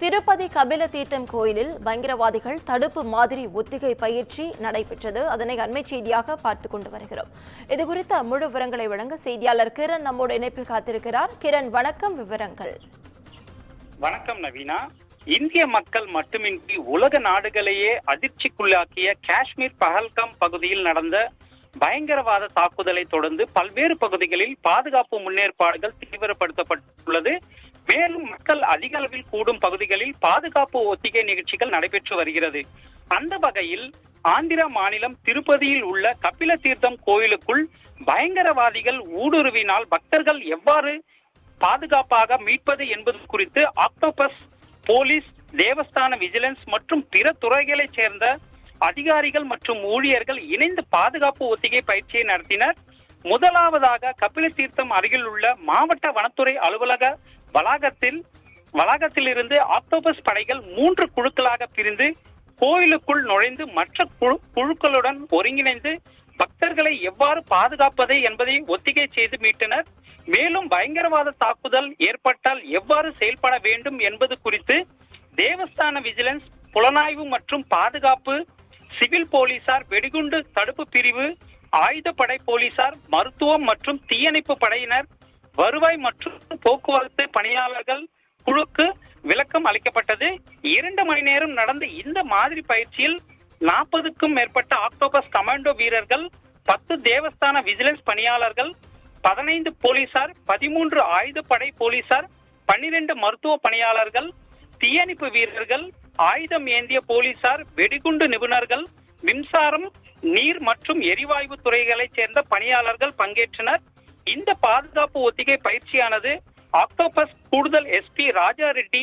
திருப்பதி கபில தீர்த்தம் கோயிலில் பயங்கரவாதிகள் தடுப்பு மாதிரி ஒத்திகை பயிற்சி நடைபெற்றது. அதனை அண்மை செய்தியாக பார்த்துக் கொண்டு வருகிறோம். இதுகுறித்த முழு விவரங்களை வழங்க செய்தியாளர் கிரண் நம்மோடு இணைப்பில் காத்திருக்கிறார். கிரண், வணக்கம். விவரங்கள். வணக்கம் நவீனா. இந்திய மக்கள் மட்டுமின்றி உலக நாடுகளையே அதிர்ச்சிக்குள்ளாக்கிய காஷ்மீர் பஹல்காம் பகுதியில் நடந்த பயங்கரவாத தாக்குதலை தொடர்ந்து பல்வேறு பகுதிகளில் பாதுகாப்பு முன்னேற்பாடுகள் தீவிரப்படுத்தப்பட்டுள்ளது. மேலும் மக்கள் அதிக அளவில் கூடும் பகுதிகளில் பாதுகாப்பு ஒத்திகை நிகழ்ச்சிகள் நடைபெற்று வருகிறது. அந்த வகையில் ஆந்திரா மாநிலம் திருப்பதியில் உள்ள கபில தீர்த்தம் கோயிலுக்குள் பயங்கரவாதிகள் ஊடுருவினால் பக்தர்கள் எவ்வாறு பாதுகாப்பாக மீட்பது என்பது குறித்து ஆக்டோபஸ் போலீஸ், தேவஸ்தான விஜிலன்ஸ் மற்றும் பிற துறைகளைச் சேர்ந்த அதிகாரிகள் மற்றும் ஊழியர்கள் இணைந்து பாதுகாப்பு ஒத்திகை பயிற்சியை நடத்தினர். முதலாவதாக கபில தீர்த்தம் அருகில் உள்ள மாவட்ட வனத்துறை அலுவலக வளாகத்தில் இருந்து ஆக்டோபஸ் படைகள் 3 குழுக்களாக பிரிந்து கோயிலுக்குள் நுழைந்து மற்ற குழுக்களுடன் ஒருங்கிணைந்து பக்தர்களை எவ்வாறு பாதுகாப்பது என்பதை ஒத்திகை செய்து மீட்டனர். மேலும் பயங்கரவாத தாக்குதல் ஏற்பட்டால் எவ்வாறு செயல்பட வேண்டும் என்பது குறித்து தேவஸ்தான விஜிலன்ஸ், புலனாய்வு மற்றும் பாதுகாப்பு, சிவில் போலீசார், வெடிகுண்டு தடுப்பு பிரிவு, ஆயுதப்படை போலீசார், மருத்துவம் மற்றும் தீயணைப்பு படையினர், வருவாய் மற்றும் போக்குவரத்து பணியாளர்கள் குழுக்கு விளக்கம் அளிக்கப்பட்டது. 2 மணி நேரம் நடந்த இந்த மாதிரி பயிற்சியில் 40க்கும் மேற்பட்ட ஆக்டோபஸ் கமாண்டோ வீரர்கள், 10 தேவஸ்தான விஜிலன்ஸ் பணியாளர்கள், 15 போலீசார், 13 ஆயுதப்படை போலீசார், 12 மருத்துவ பணியாளர்கள், தீயணைப்பு வீரர்கள், ஆயுதம் ஏந்திய போலீசார், வெடிகுண்டு நிபுணர்கள், மின்சாரம், நீர் மற்றும் எரிவாயு துறைகளைச் சேர்ந்த பணியாளர்கள் பங்கேற்றனர். இந்த பாதுகாப்பு ஒத்திகை பயிற்சியானது ஆக்டோபஸ் கூடுதல் எஸ்பி ராஜா ரெட்டி,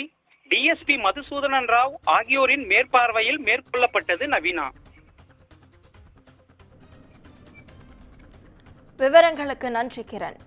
டிஎஸ்பி மதுசூதனன் ராவ் ஆகியோரின் மேற்பார்வையில் மேற்கொள்ளப்பட்டது. நவீனா, விவரங்களுக்கு நன்றி கிரண்.